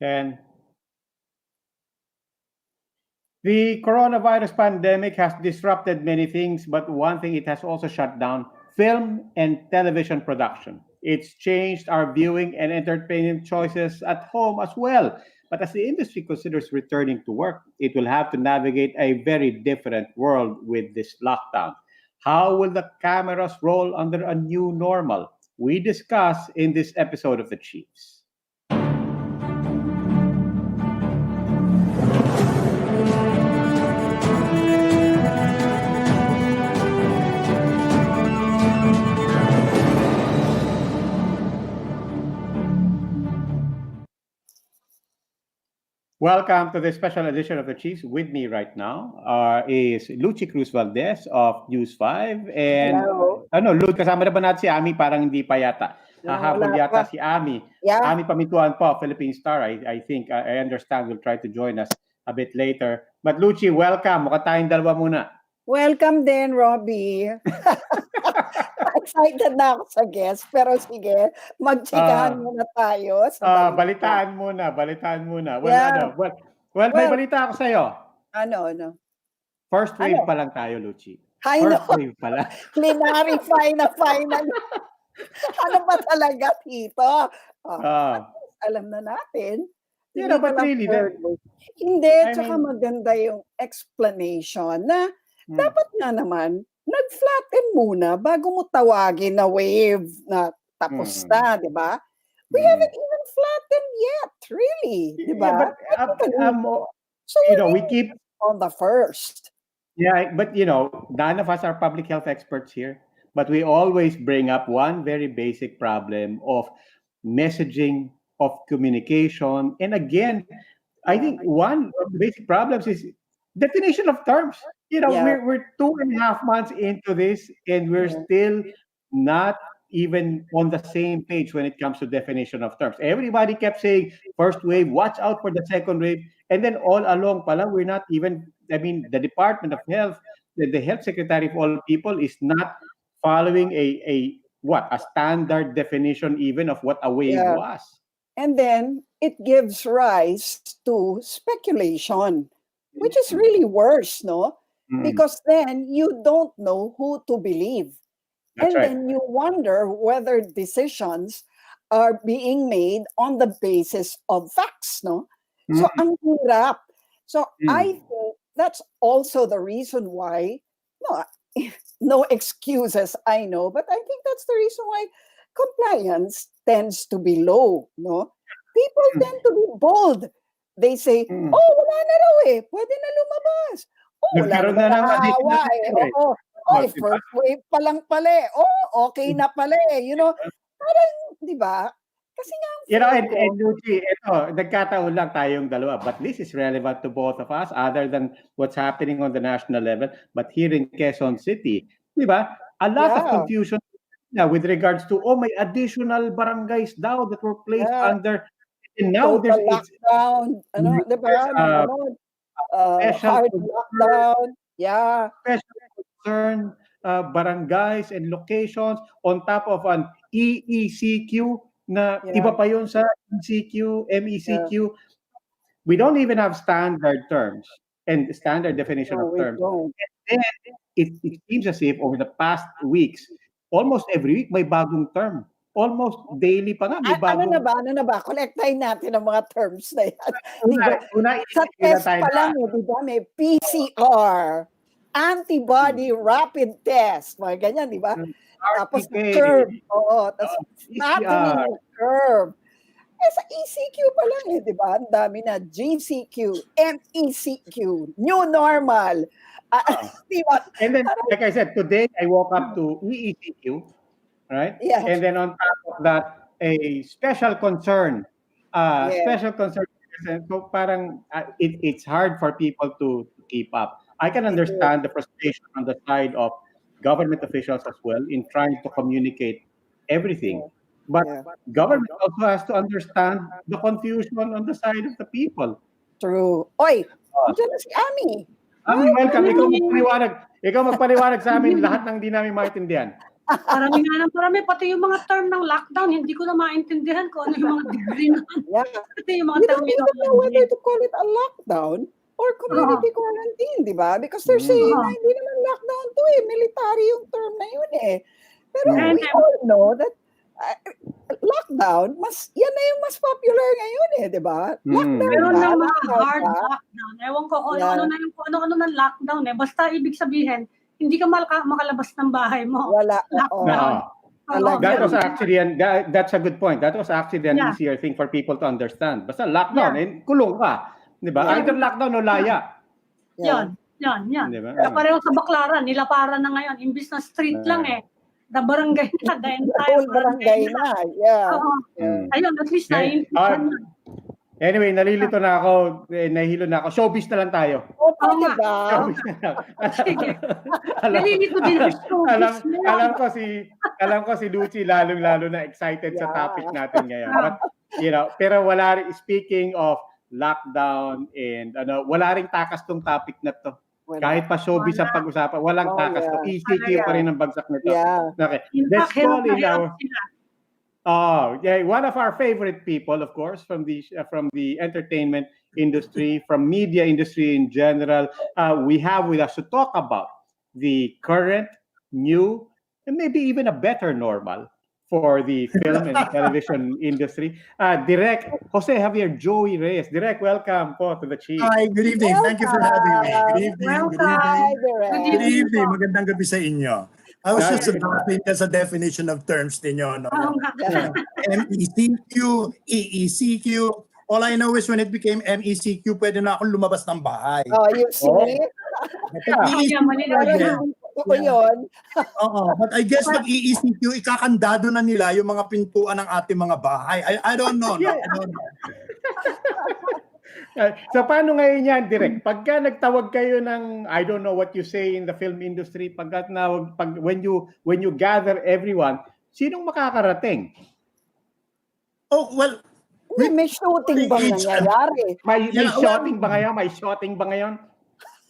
And the coronavirus pandemic has disrupted many things, but one thing it has also shut down film and television production. It's changed our viewing and entertainment choices at home as well. But as the industry considers returning to work, it will have to navigate a very different world with this lockdown. How will the cameras roll under a new normal? We discuss in this episode of The Chiefs. Welcome to this special edition of The Chiefs. With me right now is Lucy Cruz Valdez of News 5. And Lud, kasama na ba natin si Ami? Parang hindi pa yata. Hahabol yata si Ami. Yeah. Ami Pamituan po, Philippine Star. I think, I understand will try to join us a bit later. But Lucy, welcome. Mukha tayong dalawa muna. Welcome din, Robbie. Excited na ako sa guest, pero sige, magchikahan muna tayo. Balitaan muna. Well, Yeah. may balita ako sa'yo. Ano? First wave pa lang tayo, Lucy. I know. First wave pa lang. Clarify na final. Ano ba talaga, Tito? Alam na natin. But really, Hindi, tsaka maganda yung explanation na dapat nga naman, nag-flatten muna bago mo tawagin na wave na tapos na, di ba? We haven't even flattened yet, really, di ba? We keep on the first. Yeah, but none of us are public health experts here, but we always bring up one very basic problem of messaging, of communication. And again, I think one of the basic problems is definition of terms. We're 2.5 months into this, and we're still not even on the same page when it comes to definition of terms. Everybody kept saying first wave, watch out for the second wave, and then all along pala, we're not even, the Department of Health, the health secretary of all people is not following a standard definition even of what a wave was. And then it gives rise to speculation, which is really worse, no? Because then you don't know who to believe. That's right. Then you wonder whether decisions are being made on the basis of facts, no? So ang hirap. So I think that's also the reason why, no excuses, I know, but I think that's the reason why compliance tends to be low, no? People tend to be bold. They say, wala na raw pwede na lumabas. Wala na nakaawa first wave pa lang pala okay na pala Parang, di ba? Kasi nga, and Lucy, nagkataon lang tayong dalawa, but this is relevant to both of us, other than what's happening on the national level, but here in Quezon City, di ba? A lot of confusion with regards to, may additional barangays daw that were placed under, and now there's lockdown, hard lockdown, special concern barangays and locations on top of an EECQ na iba pa yun sa MCQ, MECQ. We don't even have standard terms and standard definition of terms. And then it seems as if over the past weeks, almost every week may bagong term. Almost daily pa nga may bagong. Ano na ba? Kolektahin natin ang mga terms na yan. Sa test pa lang, di ba? May PCR, antibody rapid test, mga ganyan, di ba? Tapos curve. Tapos natin curve. Sa ECQ pa lang di ba? Ang dami na. GCQ, MECQ, new normal. Di ba? And then, like I said, today I woke up to EECQ, right? Yeah. And then on top of that, a special concern. Special concern. So parang it's hard for people to keep up. I can understand the frustration on the side of government officials as well in trying to communicate everything. But government also has to understand the confusion on the side of the people. True. Oy, dyan na si Ami. Ami, welcome. Ikaw magpaliwanag sa amin lahat ng di namin maintindihan. Parami nga ng parami, pati yung mga term ng lockdown, hindi ko na maintindihan kung ano yung mga degree na. Yeah. Pati yung mga We don't even know terminology. whether to call it a lockdown or community quarantine, di ba? Because they're saying na hindi naman lockdown to military yung term na yun Pero we all know that lockdown, yan na yung mas popular ngayon di ba? Lockdown Meron ba? ng mga Lockdown hard ba? lockdown. Ewan ko kung ano-ano ng lockdown Basta ibig sabihin, hindi ka makalabas ng bahay mo. Wala. Lockdown. That was actually, that's a good point. That was actually an easier thing for people to understand. Basta lockdown, kulong ka. Di ba? Either lockdown o laya. Yan. Diba? Pareho sa Baclaran, nilaparan na ngayon. Imbis na street lang the barangay na, the entire whole barangay na. Ayun, at least naiintindihan na. Anyway, nalilito na ako, nahihilo na ako. Showbiz na lang tayo. Diba? Showbiz na lang. Sige. Nalilito din ang showbiz na yan. alam ko si Lucy lalong-lalo na excited sa topic natin ngayon. But, pero wala rin, speaking of lockdown and wala ring takas tong topic na to. Kahit pa showbiz ang pag-usapan, walang takas to. ECQ pa rin ang bagsak nito. Okay. Let's call in one of our favorite people, of course, from the entertainment industry, from media industry in general. We have with us to talk about the current, new, and maybe even a better normal for the film and television industry. Direk Jose Javier Joey Reyes. Direk, welcome po to the Chief. Hi, good evening. Thank you for having me. Good evening. Good evening. Magandang gabi sa inyo. I was just about sa definition of terms ninyo. MECQ, EECQ. All I know is when it became MECQ, pwede na akong lumabas ng bahay. You see? But I guess pag EECQ, ikakandado na nila yung mga pintuan ng ating mga bahay. I don't know. I don't know. So paano ngayon yan, Direk? Pagka nagtawag kayo ng, I don't know what you say in the film industry, when you gather everyone, sinong makakarating? Oh, well, may shooting ba nangyayari? May shooting ba ngayon?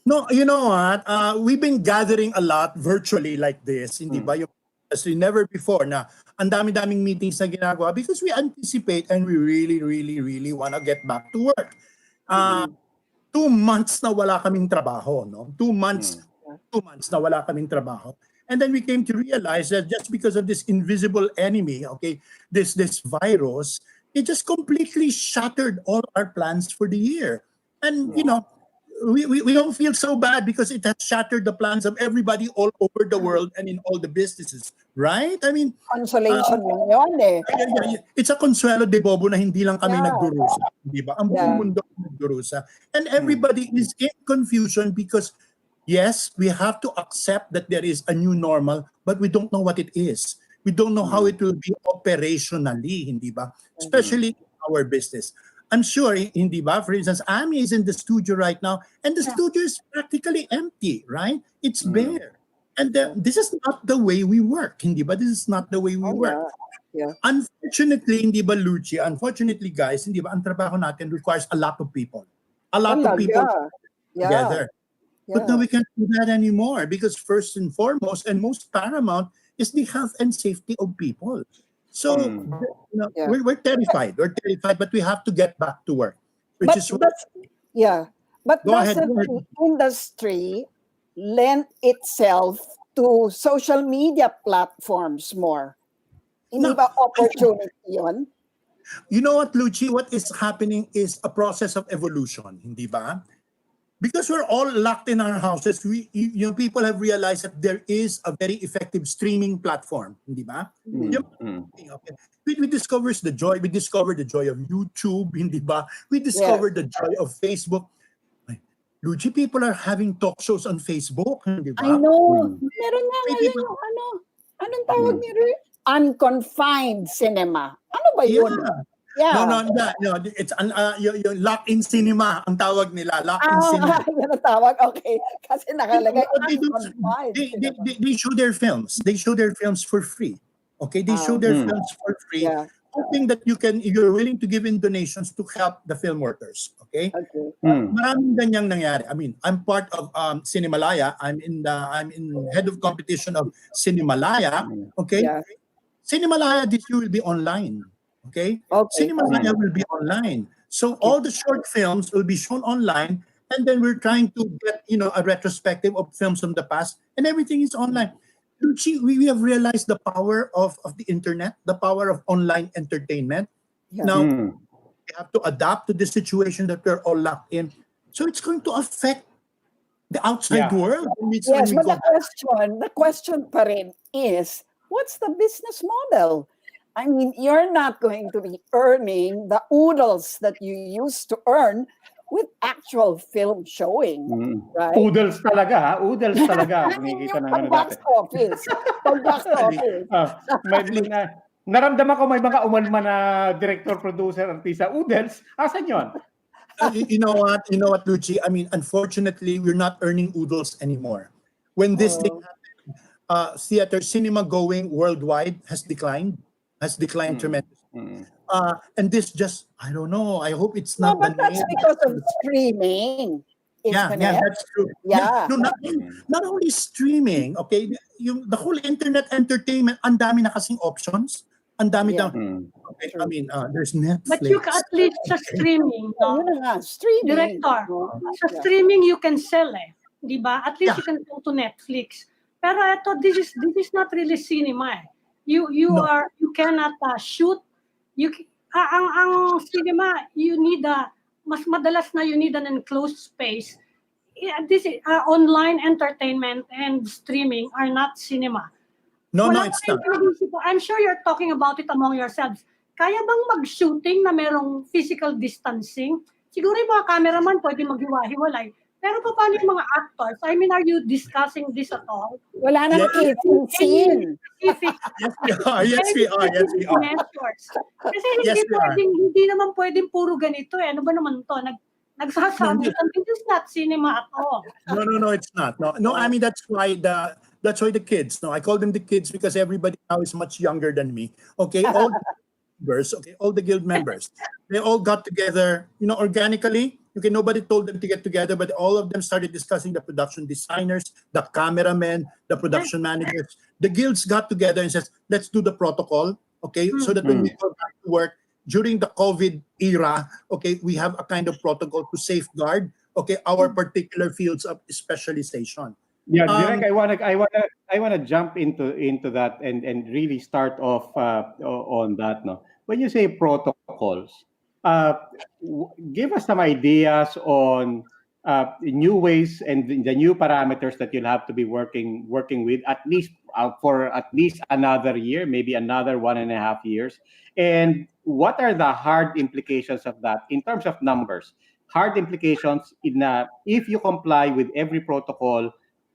No, you know what? We've been gathering a lot virtually like this, hindi ba? As never before na ang dami-daming meetings na ginagawa because we anticipate and we really, really, really want to get back to work. 2 months na wala kaming trabaho, no? 2 months na wala kaming trabaho. And then we came to realize that just because of this invisible enemy, okay, this virus, it just completely shattered all our plans for the year. And, we don't feel so bad because it has shattered the plans of everybody all over the world and in all the businesses, right? I mean, consolation lang yun it's a consuelo de bobo na hindi lang kami nagdurusa, di ba? Ang buong mundo nagdurusa. And everybody is in confusion because, yes, we have to accept that there is a new normal, but we don't know what it is. We don't know how it will be operationally, hindi ba? Especially in our business. I'm sure, hindi ba? For instance, Ami is in the studio right now, and the studio is practically empty, right? It's bare. And this is not the way we work, hindi ba? This is not the way we work. Unfortunately, hindi ba, Luci? Unfortunately, guys, hindi ba? Ang trabaho natin requires a lot of people. A lot of people together. But now we can't do that anymore because first and foremost and most paramount is the health and safety of people. So we're terrified. We're terrified, but we have to get back to work. But does the industry lend itself to social media platforms more? Hindi ba opportunity yun? You know what, Luci? What is happening is a process of evolution, hindi ba? Because we're all locked in our houses, people have realized that there is a very effective streaming platform, hindi ba? We discovered the joy. We discovered the joy of YouTube, hindi ba? We discovered the joy of Facebook. Luci, people are having talk shows on Facebook, hindi ba? I know. Meron nga ngayon yung anong tawag nito? Unconfined cinema. Ano ba yun? No, it's yung lock-in cinema ang tawag nila, lock-in cinema. Yan ang tawag, okay. Kasi nakalagay they show their films. They show their films for free. Okay, they show their films for free. Hoping that you're willing to give in donations to help the film workers. Okay? Okay. Maraming ganyang nangyari. I mean, I'm part of Cinemalaya. I'm in head of competition of Cinemalaya. Okay? Yeah. Cinemalaya this year will be online. Okay? Okay. Cinemalaya will be online. So all the short films will be shown online, and then we're trying to get a retrospective of films from the past, and everything is online. We have realized the power of the internet, the power of online entertainment. Yeah. Now, we have to adapt to the situation that we're all locked in. So it's going to affect the outside world. Yes, but the question pa rin is, what's the business model? I mean, you're not going to be earning the oodles that you used to earn with actual film showing, right? Oodles talaga, ha? Oodles talaga. Kumikita ng ano Pag-box dati. office. Pag-box office. Naramdaman ko may mga umalma na director, producer, artista. Oodles, asan yon? You know what, Luchi? I mean, unfortunately, we're not earning oodles anymore. When this thing happened, theater cinema going worldwide has declined tremendously. And this just, I don't know. I hope it's not. No, but that's because of streaming. Yeah, that's true. Yeah. No, not only streaming, okay? The whole internet entertainment, ang dami na kasing options. Ang dami na. Okay, I mean, there's Netflix. But you can, at least sa streaming, no? Streaming. Director, sa streaming you can sell di ba? At least you can go to Netflix. Pero ito, this is not really cinema. You cannot shoot. Ang cinema, you need mas madalas na you need an enclosed space. This is online entertainment and streaming are not cinema. No, it's not. I'm sure you're talking about it among yourselves. Kaya bang mag-shooting na merong physical distancing? Siguro yung mga cameraman pwede maghiwa-hiwalay. Pero paano yung mga actors? I mean, are you discussing this at all? Wala nang kissing scene. Yes, we are. Kasi hindi naman pwedeng puro ganito. Ano ba naman to? Nagsasabi. This is not cinema at all. No, it's not. No, I mean, that's why the kids. No, I call them the kids because everybody now is much younger than me. Okay, all the guild members, they all got together, organically. Okay, nobody told them to get together, but all of them started discussing, the production designers, the cameramen, the production managers. The guilds got together and says, let's do the protocol, okay, so that when we go back to work during the COVID era, okay, we have a kind of protocol to safeguard, okay, our particular fields of specialization. Yeah, Direk, I wanna jump into that and really start off on that. No, when you say protocols, give us some ideas on new ways and the new parameters that you'll have to be working with at least for at least another year, maybe another 1.5 years. And what are the hard implications of that in terms of numbers? Hard implications if you comply with every protocol.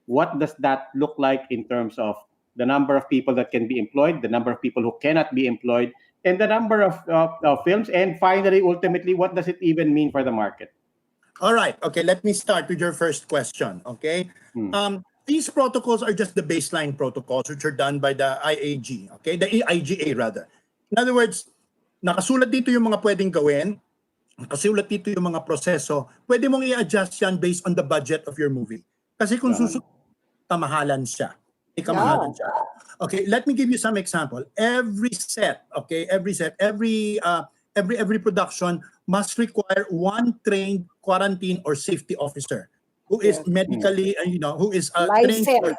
What does that look like in terms of the number of people that can be employed, the number of people who cannot be employed, and the number of films? And finally, ultimately, what does it even mean for the market? All right. Okay, let me start with your first question. Okay. These protocols are just the baseline protocols which are done by the IAG. Okay, the IGA rather. In other words, nakasulat dito yung mga pwedeng gawin, nakasulat dito yung mga proseso, pwede mong i-adjust yan based on the budget of your movie. Kasi kung susunod, kamahalan siya. Okay, let me give you some example. Every production must require one trained quarantine or safety officer who is medically, who is trained,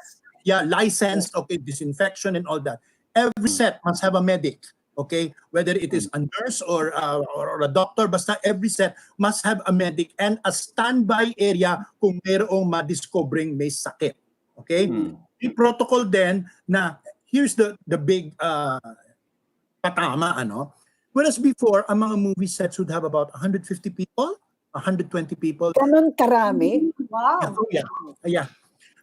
licensed, okay, disinfection and all that. Every set must have a medic, okay, whether it is a nurse or a doctor, basta every set must have a medic and a standby area kung mayroong madiscovering may sakit. Okay? Yung protocol then na here's the big patama, whereas before ang mga movie sets would have about 150 people, 120 people. Ganun karami? Wow. Yeah.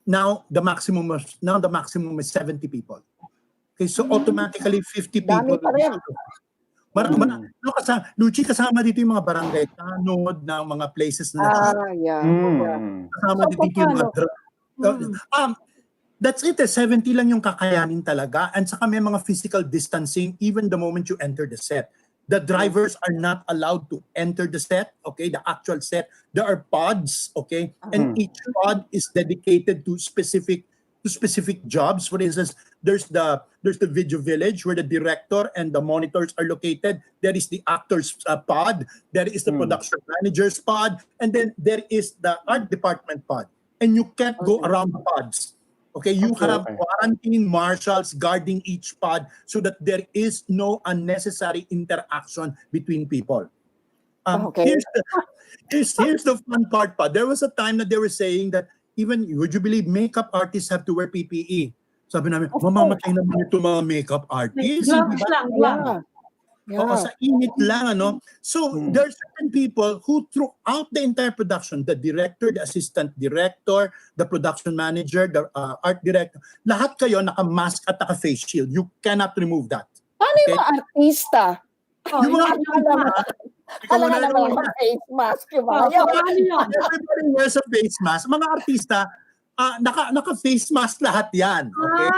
Now the maximum is 70 people. Okay, so automatically 50 people. Dami pa rin. Luchi, kasama dito yung mga barangay tanod ng mga places na kasama dito yung mga that's it, 70 lang yung kakayanin talaga, and saka may mga physical distancing even the moment you enter the set. The drivers are not allowed to enter the set, okay, the actual set. There are pods, okay, and each pod is dedicated to specific jobs. For instance, there's the video village where the director and the monitors are located. There is the actors pod. There is the production manager's pod, and then there is the art department pod. And you can't go around the pods. Okay, you have quarantine marshals guarding each pod so that there is no unnecessary interaction between people. Okay. Here's the fun part pa. There was a time that they were saying that even, would you believe, makeup artists have to wear PPE? Sabi namin, mamamatay naman ito mga makeup artists. Gloves lang, gloves. Oo, sa init lang, ano? So, there are certain people who throughout the entire production, the director, the assistant director, the production manager, the art director, lahat kayo naka-mask at naka-face shield. You cannot remove that. Paano yung mga artista? Yung mga Alam na naman face mask. everybody wears a face mask. Mga artista, naka-face mask lahat yan. Okay?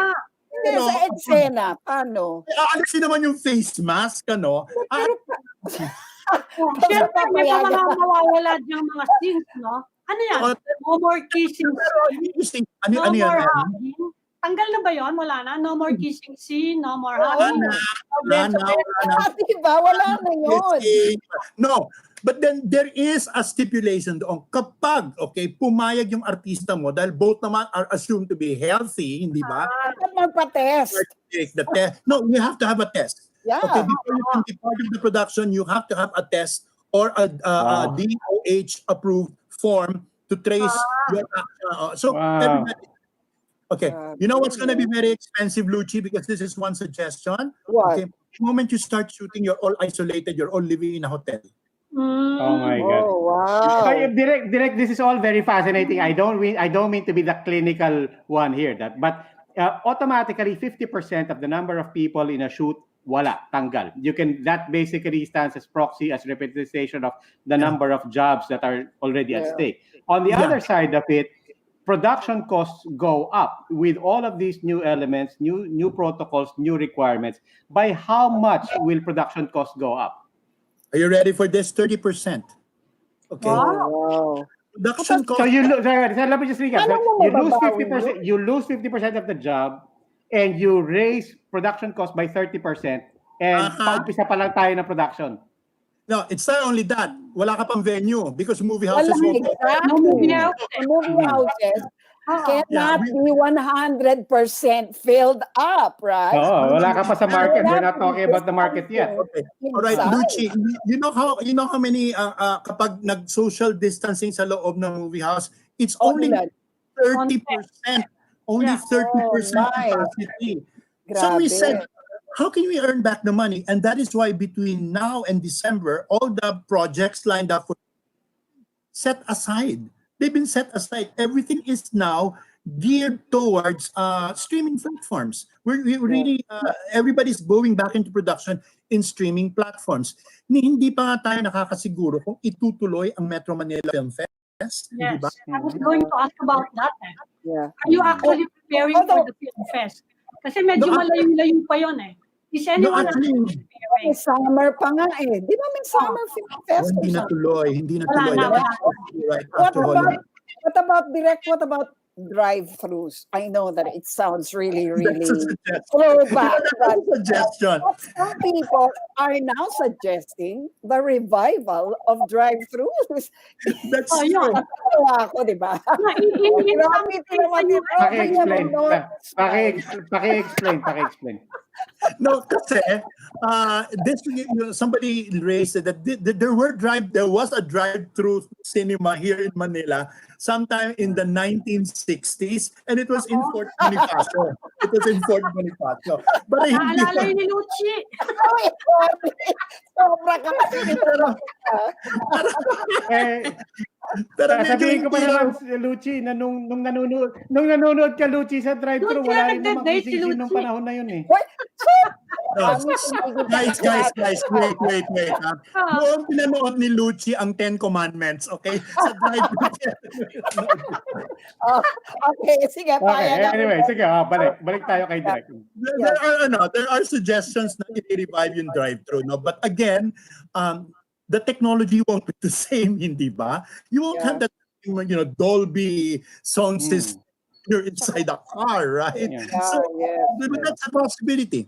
Hindi, sa eksena, paano? Aalisin naman yung face mask, ano? Siyempre, may mga mawawala diyang mga scenes, no? Ano yan? No more kissing scene. No more hugging. Tanggal na ba yun? Wala na? No more kissing scene, no more hugging. Wala na. Diba? Wala na yun. No. But then there is a stipulation doon. Kapag, okay, pumayag yung artista mo, dahil both naman are assumed to be healthy, hindi ba? Magpa-test. No, you have to have a test. Yeah. Okay, before you can be part of the production, you have to have a test or a DOH-approved form to trace your everybody. Okay, you know what's going to be very expensive, Lucci, because this is one suggestion. What? Okay, the moment you start shooting, you're all isolated, you're all living in a hotel. Oh my God! Oh wow! So, direct. This is all very fascinating. I don't mean to be the clinical one here. But automatically 50% of the number of people in a shoot, wala, tanggal. That basically stands as proxy, as representation of the number of jobs that are already at stake. On the other side of it, production costs go up with all of these new elements, new protocols, new requirements. By how much will production costs go up? Are you ready for this? 30%. Okay. Wow. Production cost. So let me just recap. Ano You lose mababawi 50%. You lose 50% of the job, and you raise production cost by 30%. And paumpisa pa lang tayo ng production. No, it's not only that. Wala ka pang venue because movie houses Wala, won't. exactly. Movie houses. Movie houses cannot be 100% filled up, right? Oh, wala ka pa sa market. We're not talking about the market yet. Okay. All right, Lucci, you know how many kapag nag-social distancing sa loob ng movie house, it's only 30%. Only 30% capacity. So we said, how can we earn back the money? And that is why between now and December, all the projects lined up for set aside. They've been set aside. Everything is now geared towards streaming platforms. We really, everybody's going back into production in streaming platforms. Hindi pa nga tayo nakakasiguro kung itutuloy ang Metro Manila Film Fest. Yes, Diba? I was going to ask about that. Yeah. Are you actually preparing for the film fest? Kasi medyo malayo-layo pa yun eh. Is anyone actually, preparing? May summer pa nga eh. Di ba may summer film fest? Hindi natuloy. Wala na. Right after Halloween. What about drive-thrus? I know that it sounds really, really throwback. That's a suggestion. But some people are now suggesting the revival of drive-thrus. That's yun. Natawa ako, di ba? Paki-explain. No, kasi somebody raised that there was a drive-through cinema here in Manila sometime in the 1960s, and it was in Fort Bonifacio. But Naalala yun ni Lucci. Sobra ka kasi. Sabihin ko pa naman, Lucci, na nung nanonood ka, Lucci, sa drive-thru, Lucci, wala rin namang nagde-date si kissing scene nung Lucci. panahon na yun eh. Guys, wait. Noong pinanood ni Lucci ang 10 Commandments, okay? Sa drive. Okay, sige, Okay, anyway, sige, balik tayo kay Direk. There are suggestions na i-revive yung drive-thru, no? But again, the technology won't be the same, hindi ba? You won't have that, Dolby sound system. You're inside the car, right? That's a possibility.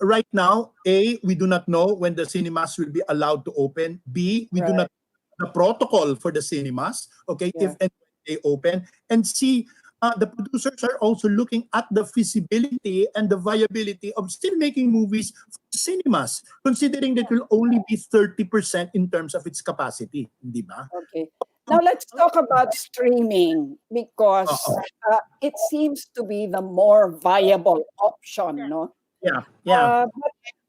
Right now, A, we do not know when the cinemas will be allowed to open. B, we do not know the protocol for the cinemas, okay, if and when they open. And C, the producers are also looking at the feasibility and the viability of still making movies for cinemas, considering that it will only be 30% in terms of its capacity, di ba? Okay. Now let's talk about streaming because it seems to be the more viable option, no? Yeah.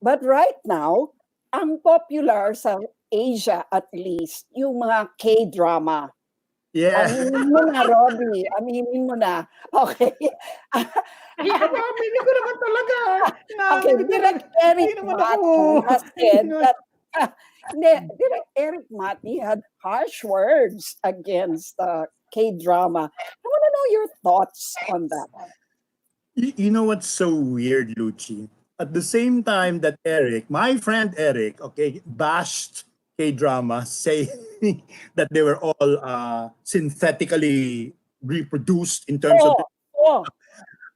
But right now, ang popular sa Asia at least, yung mga K-drama. Yeah. Aminin mo na, Robbie. Aminin mo na. Okay. Aminin ko naman talaga. Okay, Direct Eric Mati has said that Direct Eric Mati had harsh words against K-drama. I want to know your thoughts on that. You know what's so weird, Lucci? At the same time that my friend Eric, okay, bashed K-drama, saying that they were all synthetically reproduced in terms of...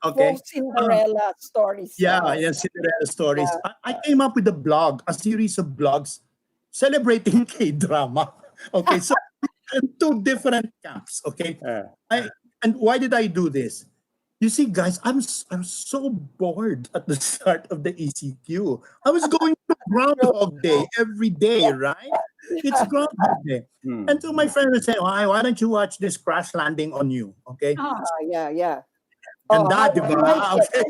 Okay. Cinderella stories. Yeah, Cinderella stories. I came up with a series of blogs celebrating K-drama. Okay, so two different camps. Okay, and why did I do this? You see, guys, I'm so bored at the start of the ECQ. I was going to Groundhog Day every day, right? It's Groundhog Day. And so my friend would say, why don't you watch this Crash Landing on You? Okay. Yeah. And that, okay.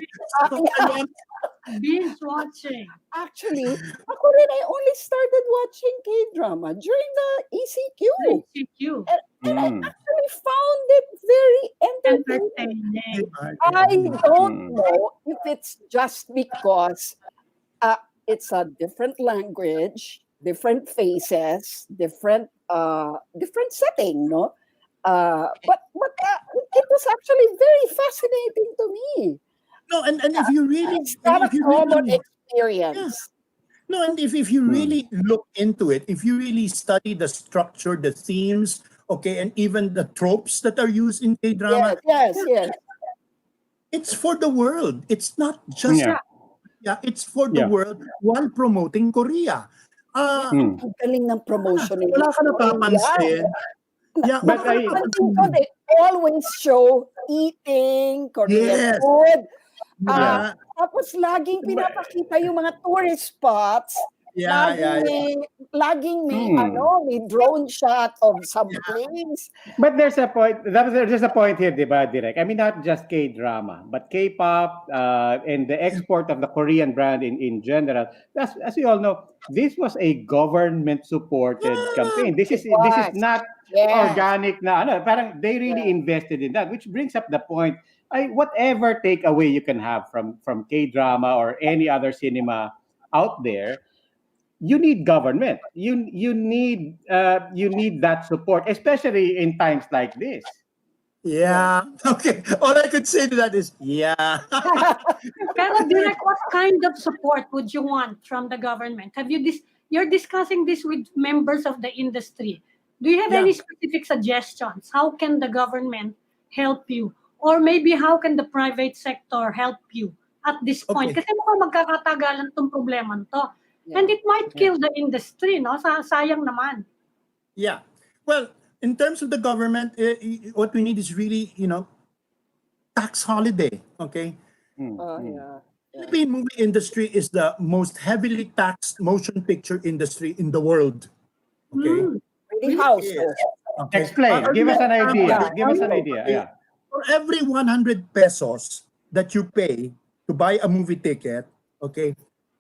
Binge watching. Actually, ako rin, I only started watching K-drama during the ECQ. And I actually found it very entertaining. I don't know if it's just because it's a different language, different faces, different setting, no? But it was actually very fascinating to me. No, and if you really... It's not a common experience. No, and if you really look into it, if you really study the structure, the themes, okay, and even the tropes that are used in K-drama, yes. It's for the world. It's not just... it's for the world while promoting Korea. Ang galing ng promotion. Wala ka napapansin. Yeah, but they always show eating Korean food. Tapos laging pinapakita yung mga tourist spots. Laging may drone shot of some place. But there's a point. There's a point here, diba, Direk? I mean, not just K-drama, but K-pop and the export of the Korean brand in general. As you all know, this was a government-supported campaign. This is not organic na ano. Parang they really invested in that, which brings up the point. Whatever takeaway you can have from K-drama or any other cinema out there, you need government. You need that support, especially in times like this. Yeah. Okay. All I could say to that is Pero Direk, what kind of support would you want from the government? You're discussing this with members of the industry. Do you have any specific suggestions? How can the government help you? Or maybe how can the private sector help you at this point? Kasi mukhang magkakatagalan tong problema to. And it might kill the industry, no? Sayang naman. Yeah. Well, in terms of the government, what we need is really, tax holiday, okay? Philippine movie industry is the most heavily taxed motion picture industry in the world. Okay? Really? How? Okay. Explain. Give us an idea. Give us an idea. Yeah. For every 100 pesos that you pay to buy a movie ticket, okay,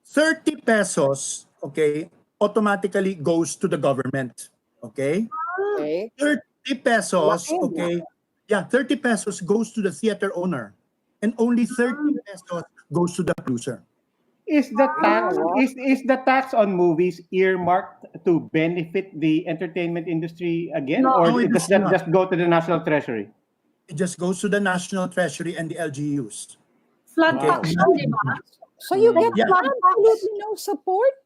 30 pesos, okay, automatically goes to the government, okay? 30 pesos, okay, 30 pesos goes to the theater owner, and only 30 pesos goes to the producer. Is the tax wow. is the tax on movies earmarked to benefit the entertainment industry again, No. or No, it does is that not. just go to the National Treasury? It just goes to the National Treasury and the LGUs. Flood Okay. Wow. tax yun, di ba? So you Mm. get Yeah. Flood tax. absolutely no support?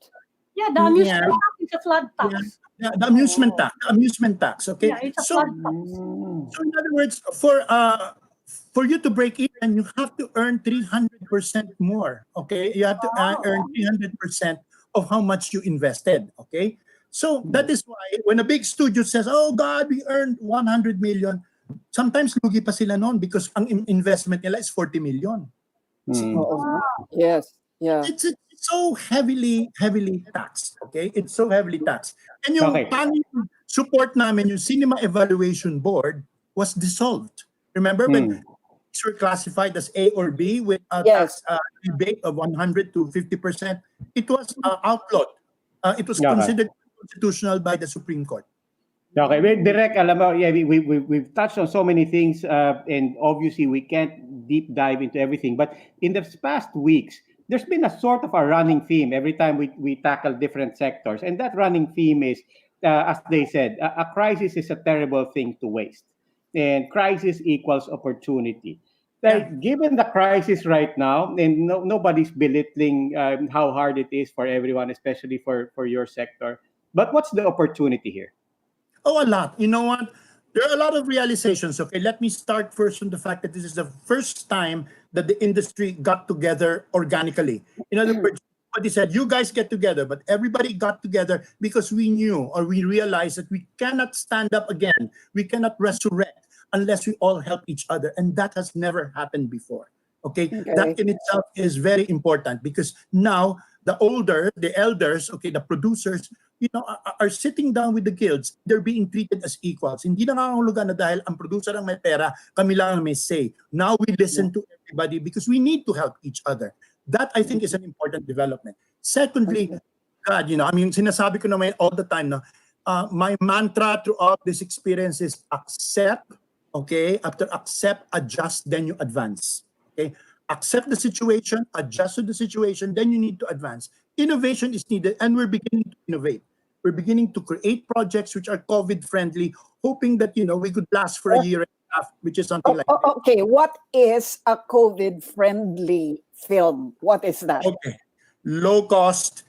Yeah, the Yeah. amusement tax is a flood Yeah. tax. The amusement tax. The amusement tax. Okay. Yeah, it's a So, flood tax. Mm. so in other words, for you to break even, you have to earn 300% more. Okay. You have to earn 300% of how much you invested. Okay. So that is why when a big studio says, "Oh God, we earned 100 million," sometimes lugi pa sila noon because ang investment nila is 40 million. Mm. Oo. Yes. Yeah. It's so heavily taxed. Okay, it's so heavily taxed. And yung Okay. tanging support namin, yung Cinema Evaluation Board was dissolved. Remember when Mm. these were classified as A or B with a Yes. tax rebate of 100 to 50%? It was outlawed. It was Okay. considered constitutional by the Supreme Court. Okay, Direk, alam mo, yeah, we've touched on so many things, and obviously we can't deep dive into everything. But in the past weeks, there's been a sort of a running theme every time we tackle different sectors, and that running theme is, as they said, a crisis is a terrible thing to waste, and crisis equals opportunity. Like, given the crisis right now, and nobody's belittling how hard it is for everyone, especially for your sector. But what's the opportunity here? Oh, a lot. You know what? There are a lot of realizations. Okay, let me start first from the fact that this is the first time that the industry got together organically. In other words, somebody said, "You guys get together," but everybody got together because we knew or we realized that we cannot stand up again. We cannot resurrect unless we all help each other, and that has never happened before. Okay, that in itself is very important because now the elders, okay, the producers, are sitting down with the guilds. They're being treated as equals. Hindi na nangangahulugan na dahil ang producer ang may pera, kami lang ang may say. Now we listen to everybody because we need to help each other. That, I think, is an important development. Secondly, God, I mean, sinasabi ko naman all the time, no? My mantra throughout this experience is accept, okay? After accept, adjust, then you advance. Okay? Accept the situation, adjust to the situation, then you need to advance. Innovation is needed, and we're beginning to innovate. We're beginning to create projects which are COVID-friendly, hoping that, we could last for a year and a half, which is something like that. Okay, what is a COVID-friendly film? What is that? Okay. Low cost,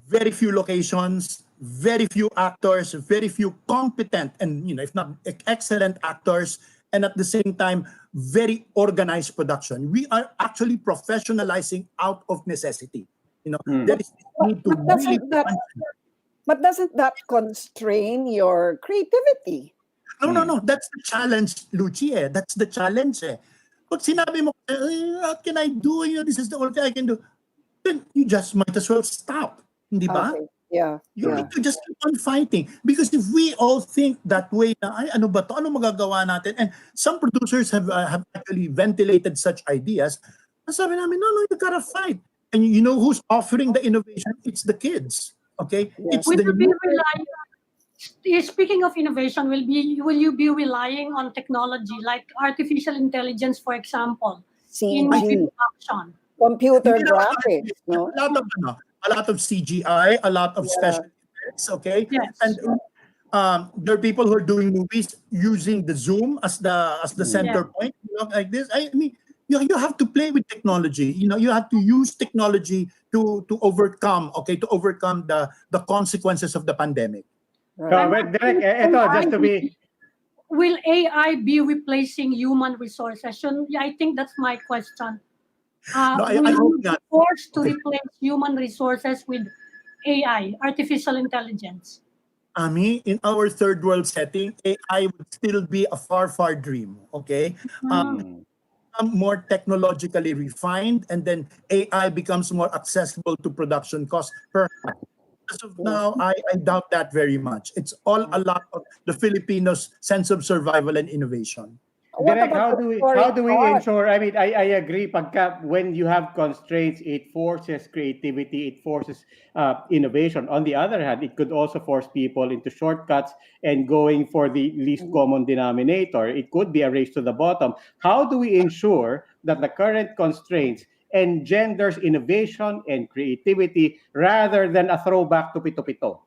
very few locations, very few actors, very few competent and, if not excellent actors, and at the same time, very organized production. We are actually professionalizing out of necessity. There is need to really... But doesn't that constrain your creativity? No. That's the challenge, Lucy. That's the challenge. Pag sinabi mo, what can I do? This is the only thing I can do. Then you just might as well stop. Hindi ba? Okay. Yeah. You need to just keep on fighting. Because if we all think that way, na, ay, ano ba to? Ano magagawa natin? And some producers have actually ventilated such ideas. Sabi namin, no, you gotta fight. And you know who's offering the innovation? It's the kids. Okay? Yeah. It's Will the you be relying, speaking of innovation, will you be relying on technology like artificial intelligence, for example, in movie CG, production? computer graphics, no? A lot of CGI, a lot of special effects, okay? Yes. And there are people who are doing movies using the Zoom as the center point, like this. I mean, you have to play with technology. You have to use technology to overcome the consequences of the pandemic. So, Direk, just to be... Will AI be replacing human resources? I think that's my question. No, I will hope you be not. forced to replace human resources with AI, artificial intelligence? In our third world setting, AI would still be a far, far dream. Okay, more technologically refined, and then AI becomes more accessible to production costs. Perhaps. As of now, I doubt that very much. It's all a lot of the Filipinos' sense of survival and innovation. Direk, how do we ensure? I mean, I agree. When you have constraints, it forces creativity, it forces innovation. On the other hand, it could also force people into shortcuts and going for the least common denominator. It could be a race to the bottom. How do we ensure that the current constraints engenders innovation and creativity rather than a throwback to pito-pito.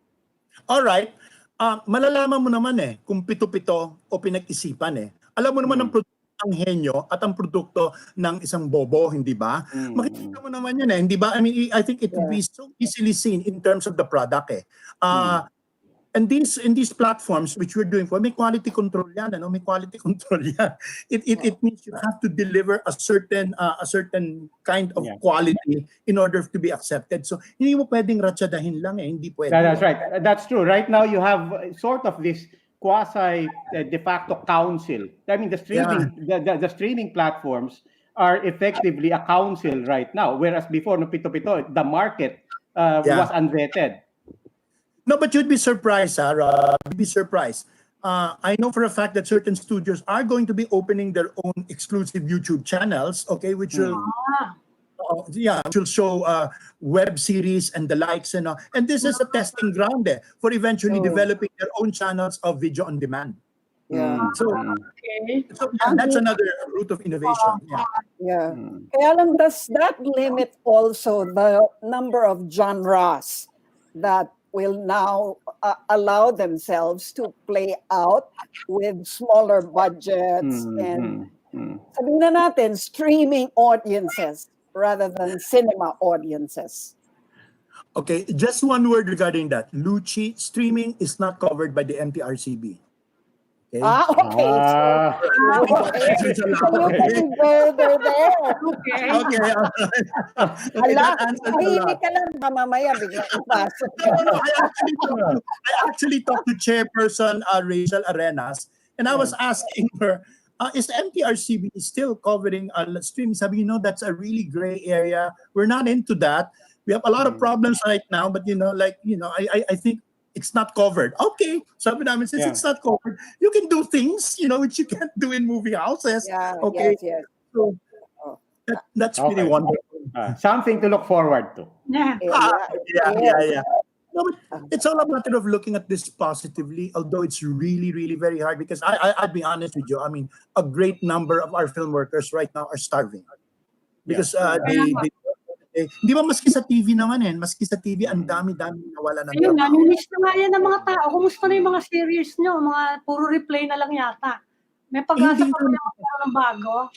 All right. Malalaman mo naman kung pito-pito o pinag-isipan Alam mo naman ang produkto ng henyo at ang produkto ng isang bobo, hindi ba? Makikita mo naman yan hindi ba? I mean, I think it will be so easily seen in terms of the product And in these platforms which we're doing for, may quality control yan, may quality control yan. It means you have to deliver a certain kind of quality in order to be accepted. So hindi mo pwedeng ratsadahin lang hindi pwede. That's right. That's true. Right now you have sort of this quasi de facto council. I mean, the streaming platforms are effectively a council right now, whereas before no pito-pito, the market was unvetted. No, but you'd be surprised, Sarah. You'd be surprised. I know for a fact that certain studios are going to be opening their own exclusive YouTube channels, which will, which will show web series and the likes and this is a testing ground for eventually developing their own channels of video on demand. So that's another route of innovation. Kaya lang, does that limit also the number of genres that will now allow themselves to play out with smaller budgets and sabihin na natin, streaming audiences rather than cinema audiences? Okay, just one word regarding that. Lucci, streaming is not covered by the MTRCB. Okay. Okay. So you can go there. Okay. Tahimik ka lang, mamaya biglang ipasok. I actually talked to Chairperson Rachel Arenas, and I was asking her, is the MTRCB still covering streaming? Sabi, that's a really gray area. We're not into that. We have a lot of problems right now, but I think it's not covered. Okay, sabi namin, since it's not covered, you can do things, which you can't do in movie houses. Okay, yes. So that's really wonderful. Something to look forward to. Yeah. No, but it's all a matter of looking at this positively, although it's really, really very hard because I'll be honest with you. I mean, a great number of our film workers right now are starving because di ba maski sa TV naman maski sa TV ang dami-dami nawala ng trabaho. Namimiss na nga yan ng mga tao. Kumusta na yung mga series nyo? Mga puro replay na lang yata. May pag-asa pa rin ng bago.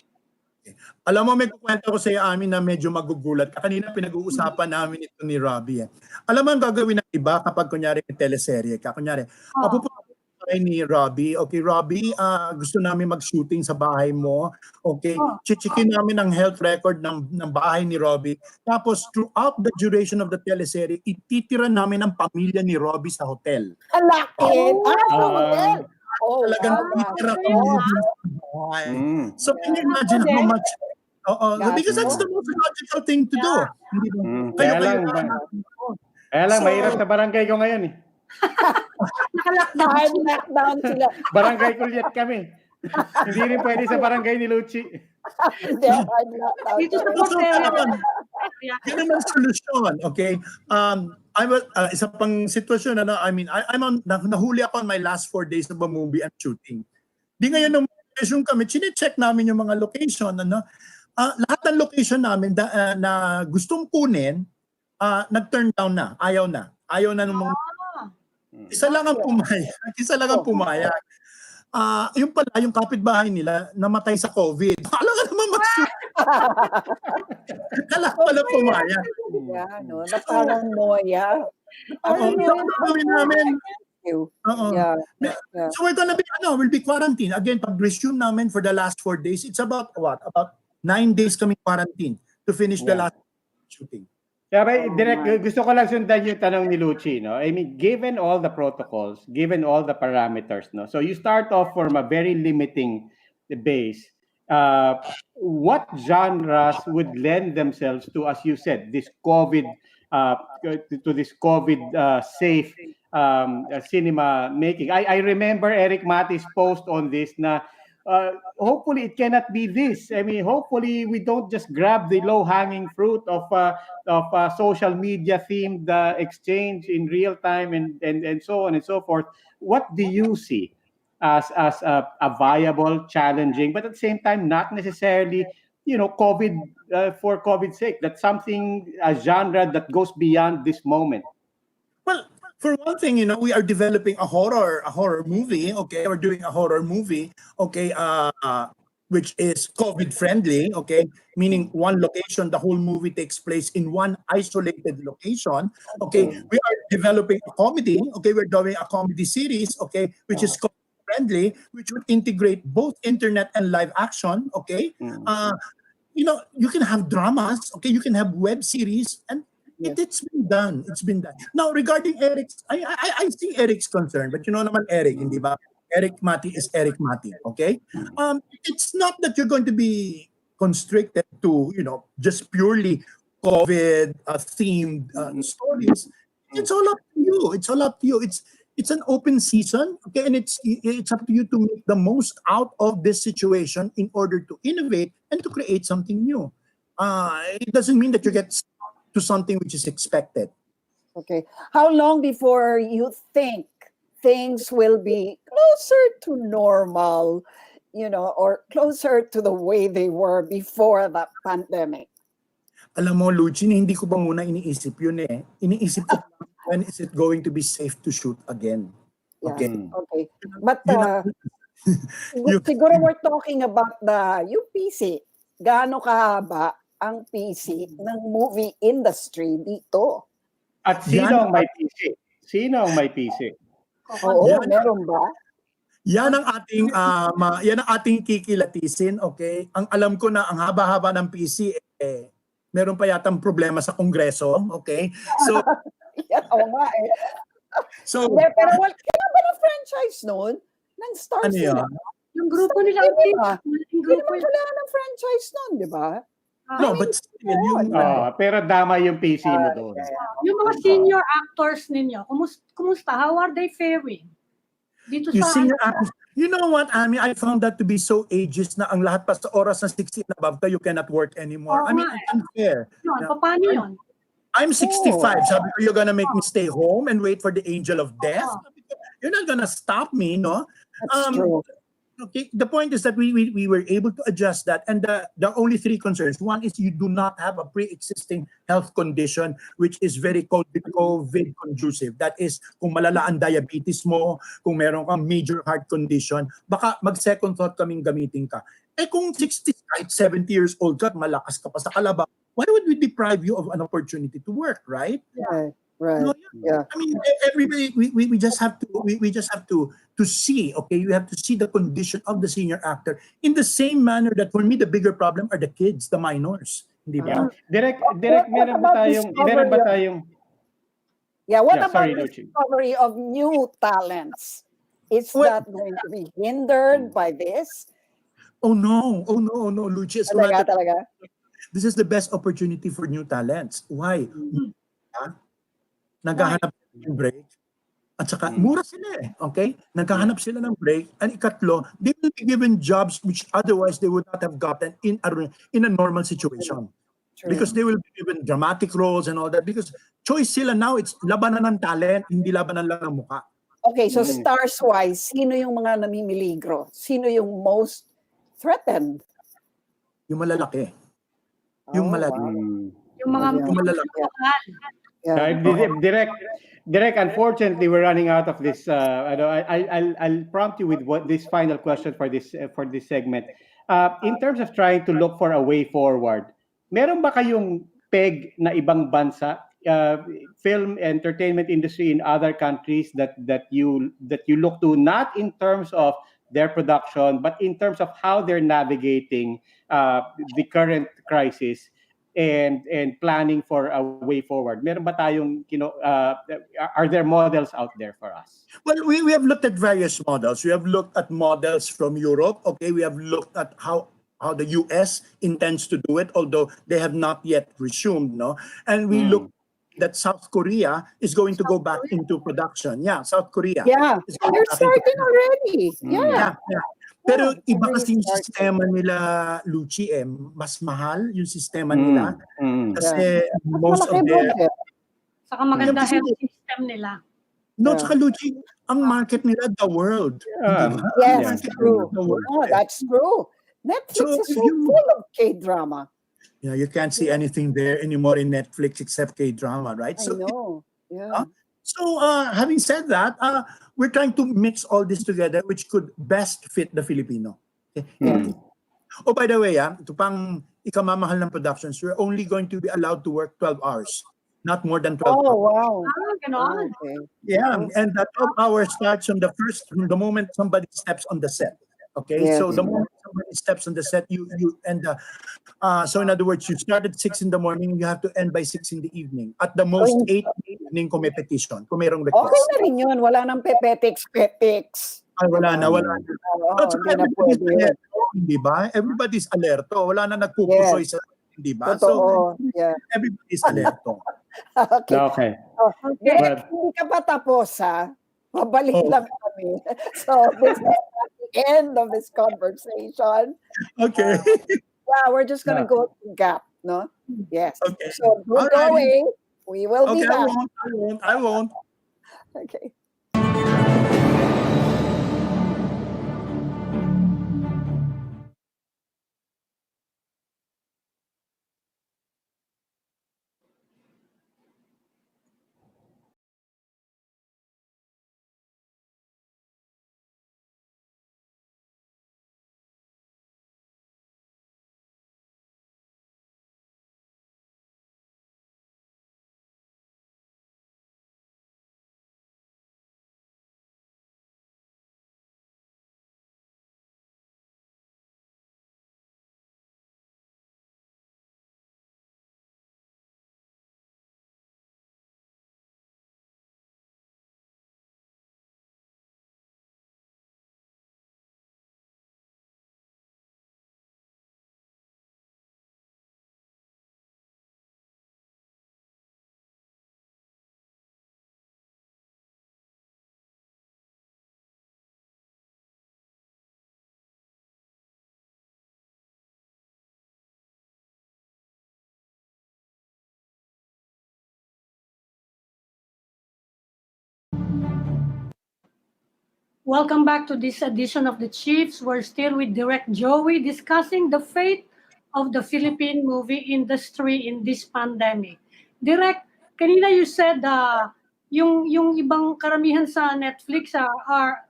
Alam mo, may kukwento ko sa iyo amin na medyo magugulat. Kanina pinag-uusapan namin ito ni Robbie. Alam mo ang gagawin ng iba kapag kunyari may teleserye ka. Kunyari, pupunta ni Robbie. Okay, Robbie, gusto namin mag-shooting sa bahay mo. Okay, chichikin namin ang health record ng bahay ni Robbie. Tapos, throughout the duration of the teleserye, ititira namin ang pamilya ni Robbie sa hotel. Alakin! Hotel! Talagang ititira kami sa bahay. So, can you imagine how much... because that's the most logical thing to do. Kaya lang, mahirap sa barangay ko ngayon Naka-lockdown sila. Barangay kulyat kami. Hindi rin pwede sa barangay ni Lucci. Dito sa Portero. Yan naman solusyon, okay? Isa pang sitwasyon, nahuli ako on my last 4 days of a movie and shooting. Di ngayon nung location kami, chine-check namin yung mga location, lahat ng location namin na gustong kunin, nag-turn down na, ayaw na ng mga isa lang ang pumayag. Yung pala, yung kapitbahay nila, namatay sa COVID. Alam ka naman Kala pala pumayag. Na paranoia. Gawin namin. So we're gonna be, we'll be quarantined. Again, pag-resume namin for the last 4 days, it's about what? About 9 days kami quarantine to finish the last shooting. Yeah, but direct, gusto ko lang sundan yung tanong ni Lucci, no? I mean, given all the protocols, given all the parameters, no? So you start off from a very limiting base. What genres would lend themselves to, as you said, this COVID, safe cinema making? I remember Eric Mati's post on this na hopefully it cannot be this. I mean, hopefully we don't just grab the low-hanging fruit of social media themed exchange in real time and so on and so forth. What do you see as a viable, challenging, but at the same time not necessarily COVID for COVID's sake. That's something, a genre that goes beyond this moment. Well, for one thing, we are developing a horror movie. Okay, we're doing a horror movie. Okay, which is COVID friendly. Okay, meaning one location, the whole movie takes place in one isolated location. Okay, we are developing a comedy. Okay, we're doing a comedy series. Okay, which is COVID friendly, which would integrate both internet and live action. Okay, you can have dramas. Okay, you can have web series, and it's been done. It's been done. Now, regarding Eric's, I see Eric's concern, but naman Eric, hindi ba? Eric Mati is Eric Mati, okay? It's not that you're going to be constricted to, just purely COVID themed stories. It's all up to you. It's all up to you. It's an open season, okay? And it's up to you to make the most out of this situation in order to innovate and to create something new. It doesn't mean that you get to something which is expected. Okay. How long before you think things will be closer to normal, or closer to the way they were before the pandemic? Alam mo, Lucine, hindi ko pa muna iniisip yun eh. Iniisip ko when is it going to be safe to shoot again. Okay. Okay. But siguro we're talking about yung PC. Gaano kahaba ang PC ng movie industry dito? At sino ang may PC? Sino ang may PC? Oo, meron ba? Yan ang ating kikilatisin, okay? Ang alam ko na ang haba-haba ng PC meron pa yatang problema sa Kongreso, okay? So Oo nga eh. So Pero kaya ba na franchise noon? Nang start ano sila? yun? Yung grupo nila, Hindi yung naman kailangan ng franchise noon, di ba? No, but still, pero dama yung PC mo doon. yung mga senior actors ninyo, kumusta? How are they faring? Dito You sa senior actors, you know what, Ami? I found that to be so ageist na ang lahat pa sa oras na 60 and above ka, you cannot work anymore. I mean, it's unfair. yun, paano yun? I'm 65. Sabi ko, you're gonna make me stay home and wait for the angel of death? You're not gonna stop me, no? That's true. Okay, the point is that we were able to adjust that, and the only three concerns. One is you do not have a pre-existing health condition which is very COVID conducive. That is, kung malala ang diabetes mo, kung meron kang major heart condition, baka mag-second thought kaming gamitin ka. Kung 60, 70 years old ka, malakas ka pa sa kalabaw, why would we deprive you of an opportunity to work, right? Right. No, Yeah. I mean, everybody, we just have to see, okay, you have to see the condition of the senior actor in the same manner that for me, the bigger problem are the kids, the minors. Hindi ba? Direct, meron ba tayong... Yeah, what Yeah, about sorry, the Luchi. discovery of new talents? Is that going to be hindered by this? Oh no, Luchi. Talaga? This is the best opportunity for new talents. Why? Naghahanap ng break. At saka, mura sila eh. Okay? Naghahanap sila ng break. And ikatlo, they will be given jobs which otherwise they would not have gotten in a normal situation. True. Because they will be given dramatic roles and all that. Because choice sila now, it's labanan ng talent, hindi labanan lang ng mukha. Okay, so stars-wise, sino yung mga namimiligro? Sino yung most threatened? Yung malalaki. Yung malalaki. Yung mga Yung malalaki. Direct, unfortunately, we're running out of this. I'll prompt you with this final question for this segment. In terms of trying to look for a way forward, meron ba kayong peg na ibang bansa, film entertainment industry in other countries that you look to, not in terms of their production, but in terms of how they're navigating the current crisis? And planning for a way forward. Meron ba tayong, are there models out there for us? Well, we have looked at various models. We have looked at models from Europe. Okay, we have looked at how the US intends to do it, although they have not yet resumed, no? And we look that South Korea is going to go back into production. Yeah, South Korea. Yeah, they're starting already. Yeah. Pero iba kasi yung sistema nila, Luchi, mas mahal yung sistema nila. Kasi most of their... Saka maganda health system nila. No, saka Luchi, ang market nila, the world. Yes, true. No, that's true. Netflix So is if so you, full of K-drama. you can't see anything there anymore in Netflix except K-drama, right? I So know. Yeah. So, having said that, we're trying to mix all this together, which could best fit the Filipino. Okay? Yes. Oh, by the way, ito pang ikamamahal ng productions, we're only going to be allowed to work 12 hours, not more than 12 Oh, hours. wow. Ganon. Okay. Yeah, Oh, and that 12 hours starts from the moment somebody steps on the set. Okay, yes. so the moment somebody steps on the set, you end. So in other words, you start at 6 in the morning, you have to end by 6 in the evening. At the most, Oh, 8 in the evening kung may petition, kung mayroong okay request. na rin yun. Wala nang pepetix. Ay, wala na, wala na. Oo, At saka hindi na everybody's pwede yun. alerto, di ba? Everybody's alerto. Wala na nagpupusoy Yes. sa di ba? Totoo. So, Yeah. everybody's alerto. Okay. Okay. Oh, Okay. Direk, hindi ka pa tapos, ha? Mabalik Oh. lang kami. So, this is the end of this conversation. Okay. Yeah, we're just gonna Yeah. go to gap, no? Yes. Okay. So, don't go Alrighty. away. We will be Okay, I back. won't. I won't. Okay. Welcome back to this edition of the Chiefs. We're still with Direct Joey discussing the fate of the Philippine movie industry in this pandemic. Direct, kanina you said yung ibang karamihan sa Netflix are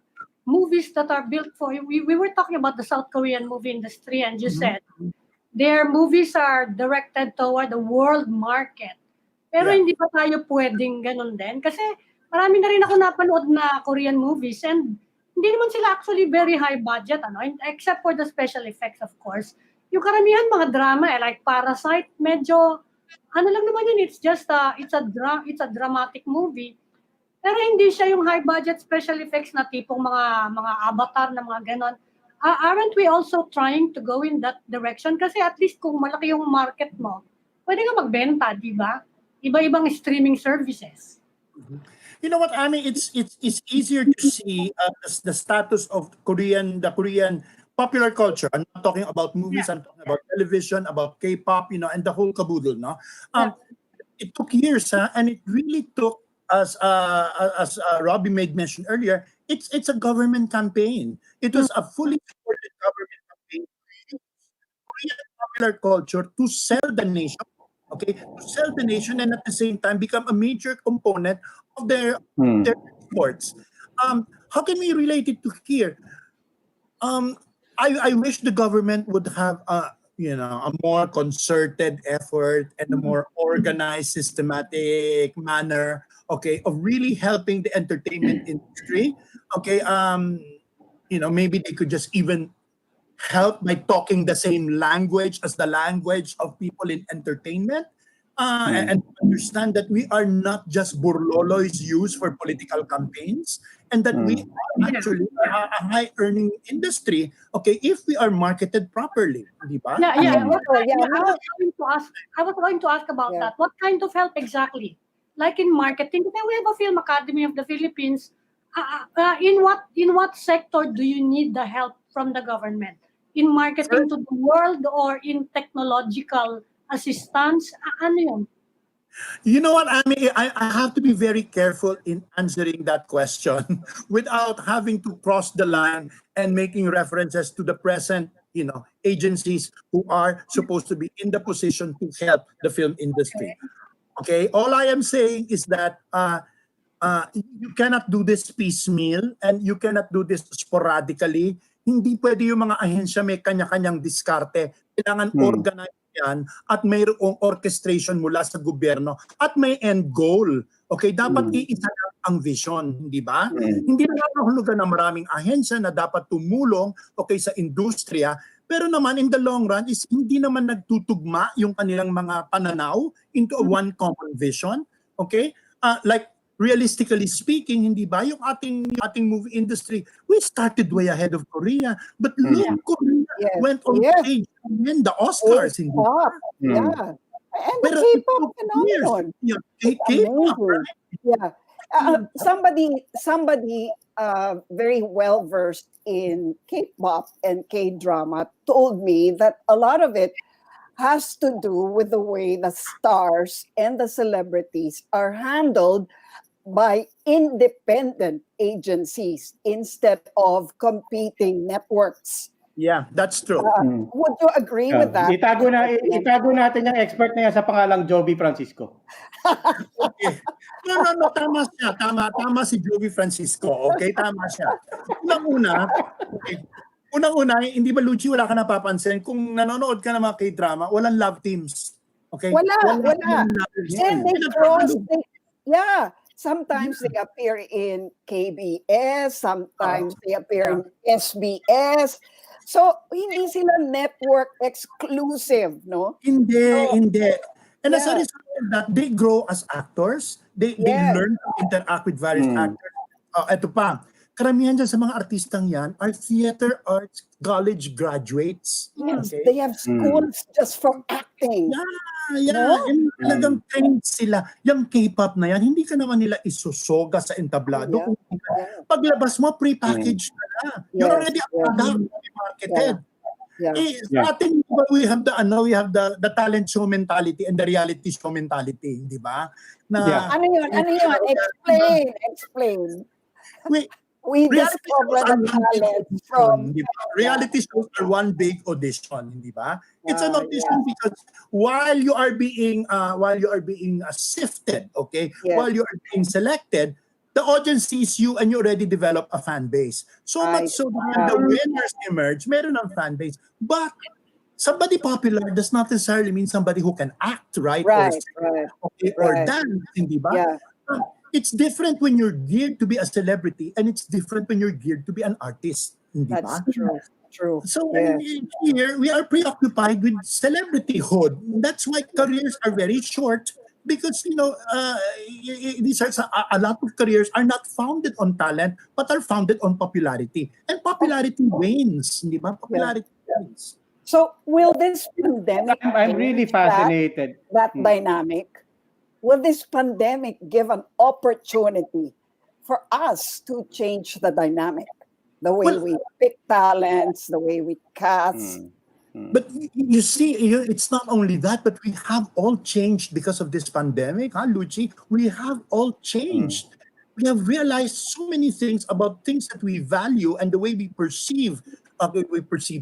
movies that are built for, we were talking about the South Korean movie industry and you said their movies are directed toward the world market. Pero Yeah. hindi pa tayo pwedeng ganun din. Kasi marami na rin ako napanood na Korean movies and hindi naman sila actually very high budget, except for the special effects, of course. Yung karamihan mga drama, like Parasite, medyo, ano lang naman yun, it's just, it's a dramatic movie. Pero hindi siya yung high budget special effects na tipong mga avatar na mga ganon. Aren't we also trying to go in that direction? Kasi at least kung malaki yung market mo, pwede ka magbenta, di ba? Iba-ibang streaming services. You know what, Ami? It's easier to see the status of the Korean popular culture. I'm not talking about movies. I'm talking about television, about K-pop, and the whole caboodle. No, it took years, and it really took, as Robbie made mention earlier, it's a government campaign. It was a fully supported government campaign to use Korean popular culture to sell the nation. Okay, to sell the nation and at the same time become a major component of their exports. How can we relate it to here? I wish the government would have a more concerted effort and a more organized, systematic manner, okay, of really helping the entertainment industry. Okay, maybe they could just even help by talking the same language as the language of people in entertainment, and understand that we are not just burloloys used for political campaigns, and that we are actually a high-earning industry, okay, if we are marketed properly, di ba? Yeah. Yeah. I was going to ask about that. What kind of help exactly? Like in marketing, because we have a Film Academy of the Philippines. In what sector do you need the help from the government? In marketing to the world or in technological assistance? Ano yun? You know what, Ami? I have to be very careful in answering that question without having to cross the line and making references to the present agencies who are supposed to be in the position to help the film industry. Okay, all I am saying is that you cannot do this piecemeal and you cannot do this sporadically. Hindi pwede yung mga ahensya may kanya-kanyang diskarte. Kailangan organize yan at mayroong orchestration mula sa gobyerno at may end goal. Okay, dapat iisa lang ang vision, hindi ba? Hindi na nakahulugan ng maraming ahensya na dapat tumulong sa industriya, pero naman in the long run is hindi naman nagtutugma yung kanilang mga pananaw into one common vision. Okay? Like realistically speaking, hindi ba yung ating movie industry, we started way ahead of Korea, but look, Korea went on stage and win the Oscars. Hindi ba? Yeah. And the Pero K-pop phenomenon. K-pop, right? Yeah. Somebody very well versed in K-pop and K-drama told me that a lot of it has to do with the way the stars and the celebrities are handled by independent agencies instead of competing networks. Yeah, that's true. Would you agree with that? Itago natin yung expert na yan sa pangalang Joey Francisco. Okay. No, tama siya. Tama si Joey Francisco. Okay, tama siya. Unang-una, hindi ba, Luchi, wala ka napapansin? Kung nanonood ka ng mga K-drama, walang love teams. Okay? Wala. And sometimes they appear in KBS, sometimes they appear in SBS. So, hindi sila network exclusive, no? Hindi. And as a result of that, they grow as actors. They learn to interact with various actors. Ito pa, karamihan dyan sa mga artistang yan are theater arts college graduates. Yes, they have schools just for acting. Yeah. And talagang trained sila. Yung K-pop na yan, hindi ka naman nila isusoga sa entablado. Paglabas mo, pre-packaged na. You're already marketed. Sa atin, we have the talent show mentality and the reality show mentality, di ba? Ano yun? Explain. We discover the talent from reality shows are one big audition, di ba? It's an audition because while you are being sifted, while you are being selected, the audience sees you and you already develop a fan base. So much so that when the winners emerge, meron ng fan base. But somebody popular does not necessarily mean somebody who can act, right? Or dance, hindi ba? Yeah. It's different when you're geared to be a celebrity and it's different when you're geared to be an artist. Hindi ba? That's true. So here, we are preoccupied with celebrityhood. That's why careers are very short because, these are a lot of careers are not founded on talent but are founded on popularity. And popularity wanes. Hindi ba? Popularity wanes. So will this pandemic... I'm really fascinated. That dynamic? Will this pandemic give an opportunity for us to change the dynamic? The way we pick talents, the way we cast. But you see, it's not only that, but we have all changed because of this pandemic, Luchi? We have all changed. We have realized so many things about things that we value and the way we perceive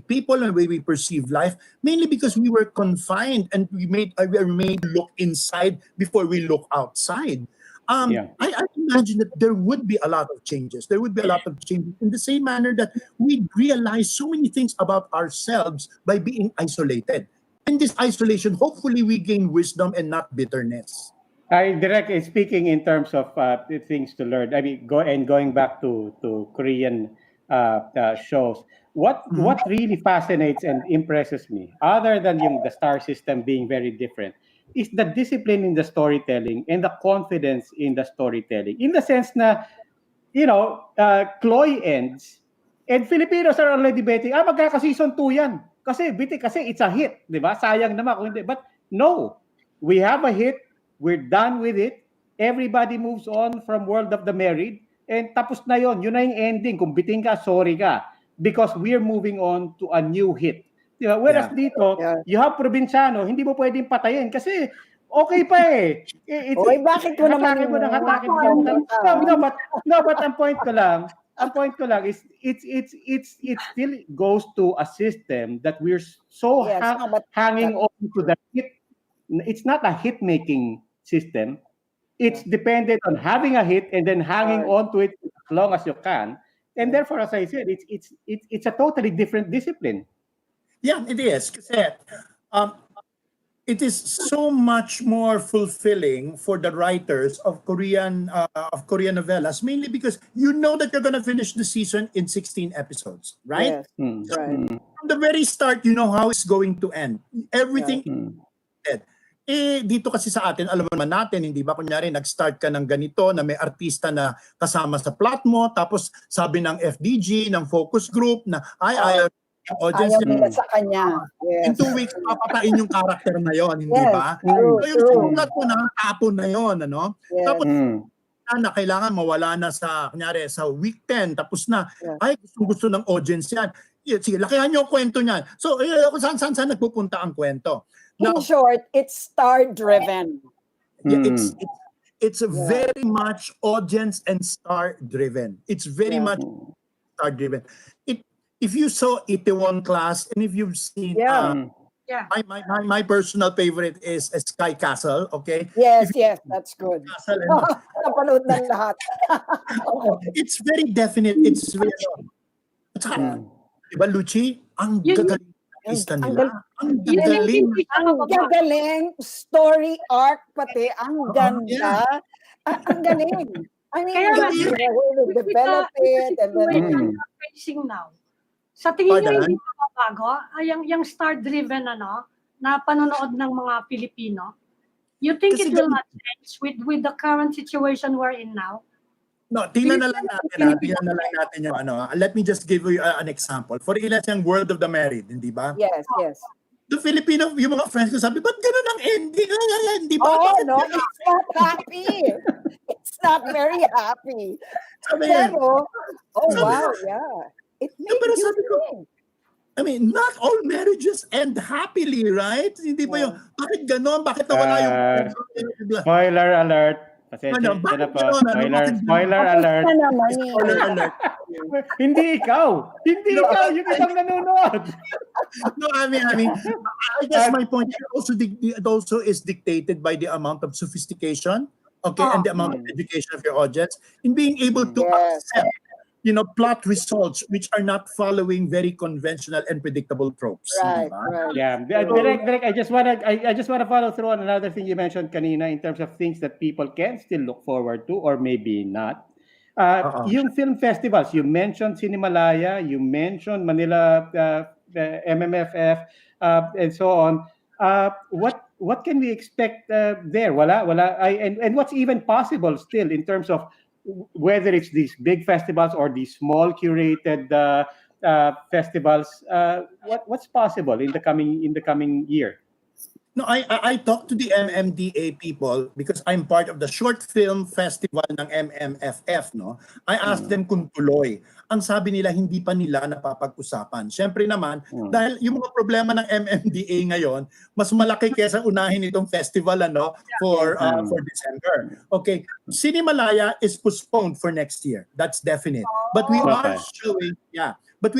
people and the way we perceive life, mainly because we were confined and we were made look inside before we look outside. I imagine that there would be a lot of changes. There would be a lot of changes in the same manner that we realize so many things about ourselves by being isolated. In this isolation, hopefully we gain wisdom and not bitterness. Directly speaking in terms of things to learn, I mean, going back to Korean shows, what really fascinates and impresses me, other than the star system being very different, is the discipline in the storytelling and the confidence in the storytelling. In the sense na, Chloe ends, and Filipinos are already betting, magkaka-season 2 yan. Kasi it's a hit, di ba? Sayang naman kung hindi. But no, we have a hit, we're done with it, everybody moves on from World of the Married, and tapos na yun na yung ending. Kung biting ka, sorry ka. Because we're moving on to a new hit. Diba? Whereas dito, you have probinsyano, hindi mo pwedeng patayin kasi okay pa eh. Bakit mo naman hatake mo ng hatake. No, but ang point ko lang, ang point ko lang is it still goes to a system that we're so Yes, no, but hanging on to the hit. It's not a hit making system. It's dependent on having a hit and then hanging on to it as long as you can. And therefore, as I said, it's a totally different discipline. Yeah, it is. Kasi, it is so much more fulfilling for the writers of Korean novellas, mainly because you know that you're gonna finish the season in 16 episodes, right? Yes, right. From the very start, you know how it's going to end. Everything is dito kasi sa atin, alam naman natin, hindi ba, kunyari, nag-start ka ng ganito na may artista na kasama sa plot mo, tapos sabi ng FDG, ng focus group, na ayaw audience Ayaw nila sa kanya. in Yes. 2 weeks, papatain yung character na yon, hindi Yes, ba? true, So yung true. sulat mo na, tapon na yon, ano? Yes. Tapos, na kailangan mawala na sa, kunyari, sa week 10, tapos na, Yeah. ay, gusto ng audience yan. Sige, lakihan nyo ang kwento niyan. So, saan nagpupunta ang kwento? In Now, short, it's star-driven. yeah, it's very much audience and star driven. It's very much star driven. If you saw Itaewon Class, and if you've seen Yeah. Yeah. my personal favorite is Sky Castle, okay? Yes, yes, that's good. Castle, Napanood ng lahat. it's very definite. It's very at saka, diba, Luchi, ang gagaling ng artista nila. Ang gagaling. Ang gagaling, story arc pati, ang ganda. Ang galing. I mean, Kaya nga, they develop it and then facing now. Sa tingin niyo Pardon? hindi mababago yung star-driven na panonood ng mga Pilipino? You think Kasi it will not change with the current situation we're in now? No, tingnan na lang natin yung ano. Let me just give you an example. For instance, yung World of the Married, hindi ba? yes, yes. The Filipino, yung mga friends ko sabi, ba't ganun ang ending? Hindi ba? Oh, Bakit no, ganun?" it's not happy. It's not very happy. Sabi niya, Pero, oh wow, yeah. It made pero you sabi ko, think. I mean, not all marriages end happily, right? Hindi ba yung, bakit ganun? Bakit nawala yung... Spoiler alert. Pasensya Ano, na bakit po. ganun? Ano, bakit ganun? Spoiler Tapos alert. na naman eh. Spoiler alert. Hindi ikaw. Hindi ikaw. Yung isang nanonood. No, I mean, I guess my point it also is dictated by the amount of sophistication, okay, and the amount of education of your audience in being able to Yes. accept, plot results which are not following very conventional and predictable tropes. Right, diba? right. Yeah, Direk, I just wanna follow through on another thing you mentioned kanina in terms of things that people can still look forward to or maybe not. Yung film festivals, you mentioned Cinemalaya, you mentioned Manila MMFF, and so on. What can we expect there? Wala. And what's even possible still in terms of whether it's these big festivals or these small curated festivals, what's possible in the coming year? No, I talked to the MMDA people because I'm part of the short film festival ng MMFF, no? I asked them kung tuloy. Ang sabi nila, hindi pa nila napapag-usapan. Siyempre naman, dahil yung mga problema ng MMDA ngayon, mas malaki kesa unahin itong festival for December. Okay, Cinemalaya is postponed for next year. That's definite. But we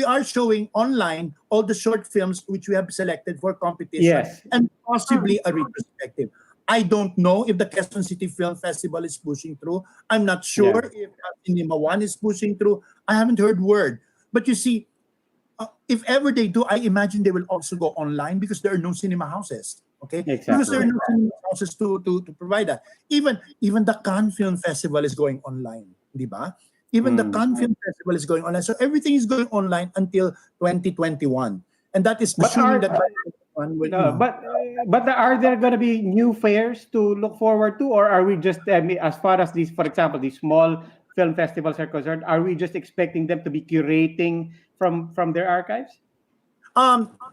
are showing online all the short films which we have selected for competition and possibly a retrospective. I don't know if the Quezon City Film Festival is pushing through. I'm not sure if Cinema One is pushing through. I haven't heard word. But you see, if ever they do, I imagine they will also go online because there are no cinema houses. Okay, because there are no cinema houses to provide that. Even the Cannes Film Festival is going online, di ba? Even the Cannes Film Festival is going online. So everything is going online until 2021. And that is assuming that... But are there going to be new fairs to look forward to, or are we just, as far as these, for example, these small film festivals are concerned, are we just expecting them to be curating from their archives?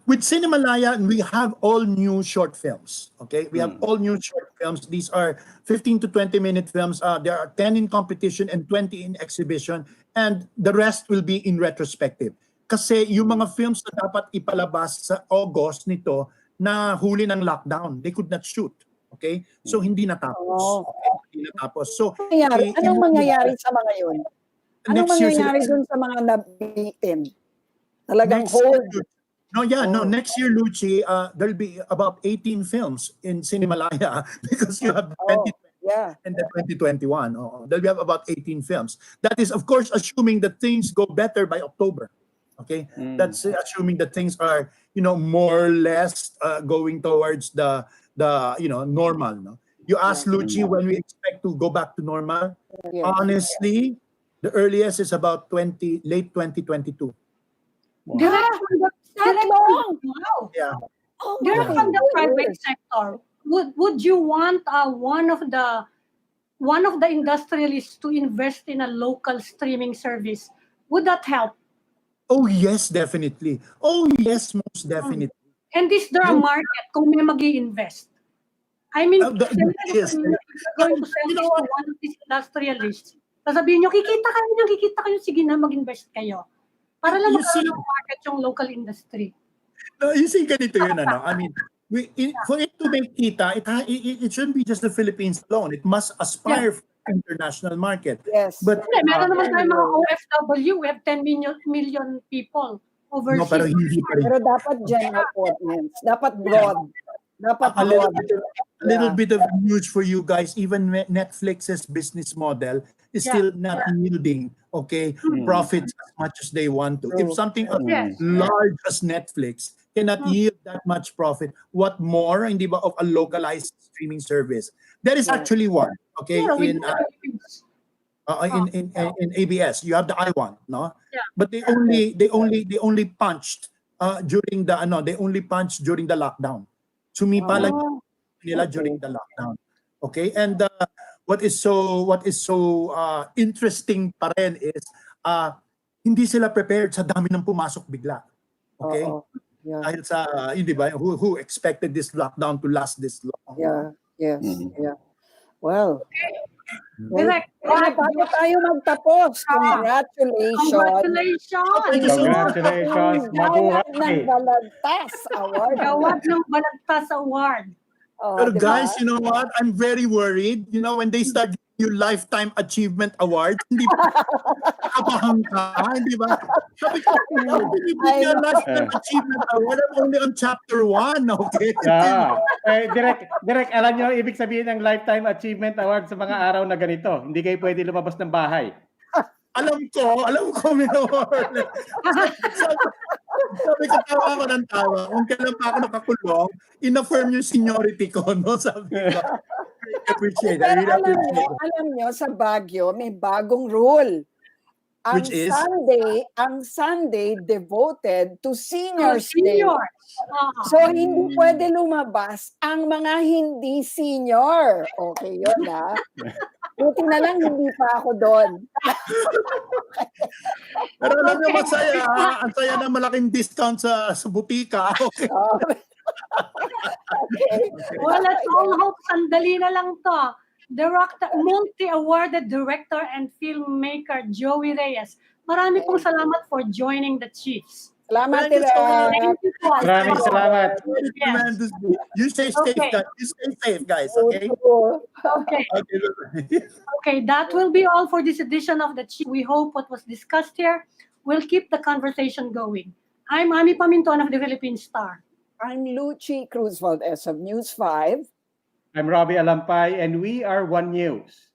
With Cinemalaya, we have all new short films. Okay, we have all new short films. These are 15 to 20-minute films. There are 10 in competition and 20 in exhibition, and the rest will be in retrospective. Kasi yung mga films na dapat ipalabas sa August nito na huli ng lockdown, they could not shoot. Okay? So hindi natapos. Okay? Hindi natapos. So Anong mangyayari sa mga yun? Ano next year mangyayari sila- dun sa mga nabitin? Talagang Next year, hold. next year, Lucci, there'll be about 18 films in Cinemalaya because you have 2020 Yeah. and the 2021. There'll be about 18 films. That is, of course, assuming that things go better by October. Okay, that's assuming that things are, more or less going towards the normal. No, you ask Lucci when we expect to go back to normal. Yes. Honestly, the earliest is about late 2022. Direct from the, That long? wow. Yeah. Oh Direct my from the private goodness. sector. Would you want one of the industrialists to invest in a local streaming service? Would that help? Oh yes, definitely. Oh yes, most definitely. And is there a market kung may mag-i-invest? I mean, Yes. you're going to sell this to one of these industrialists. Sasabihin nyo, kikita kayo, sige na, mag-invest kayo. Para lang You see- magkaroon ng market yung local industry. No, you see, ganito yun, ano? I mean, for it to make kita, it shouldn't be just the Philippines alone. It must aspire for international market. Yes. But Hindi, meron naman tayong mga OFW. We have 10 million people overseas. no, pero hindi pa rin. Pero dapat general audience. Dapat broad. Dapat A little broad. bit of news for you guys. Even Netflix's business model is still not yielding profits as much as they want to. If something as large as Netflix cannot yield that much profit, what more, hindi ba, of a localized streaming service? There is actually one. Okay, Yeah, we in do the Philippines. in ABS, you have the I1, no? Yeah. But they only punched during the lockdown. Sumipa lang nila during the lockdown. Okay? And what is so interesting pa rin is hindi sila prepared sa dami ng pumasok bigla. Okay? Yeah. Dahil sa hindi ba who expected this lockdown to last this long. Yeah. Yes. Yeah. Well. Direct. Bago tayo magtapos, congratulations. Congratulations. Mabuhay. Ng Balagtas Award. Gawad ng Balagtas Award. Pero guys, you know what? I'm very worried. When they start giving you Lifetime Achievement Awards, hindi ba nakabahang ka? Hindi ba? Sabi ko, binibigyan Lifetime Achievement Award. I'm only on chapter 1, okay? Yeah. Direk, alam nyo, ibig sabihin ng Lifetime Achievement Award sa mga araw na ganito. Hindi kayo pwede lumabas ng bahay. Alam ko, minor. Sabi ko, tawa ko ng tawa. Kung kailan pa ako nakakulong, in-affirm yung seniority ko, no? Sabi ko, I appreciate it. I really appreciate it. Alam nyo, sa Baguio, may bagong rule. Which is? Ang Sunday devoted to seniors. Seniors. So, hindi pwede lumabas ang mga hindi senior. Okay, yun ha. Buti na lang, hindi pa ako doon. Pero alam nyo, masaya. Ang saya ng malaking discount sa butika. Okay. Okay. Well, let's all hope sandali na lang to. Multi-awarded director and filmmaker Joey Reyes. Marami pong salamat for joining the Chiefs. Salamat, Thank you so much. Thank you po. Maraming salamat. Tremendous. You stay safe, Okay. guys. You stay safe, guys. Okay. Okay. Okay. Okay, that will be all for this edition of the Chiefs. We hope what was discussed here will keep the conversation going. I'm Ami Paminton of the Philippine Star. I'm Lucci Cruz Valdez of News 5. I'm Robbie Alampay, and we are One News.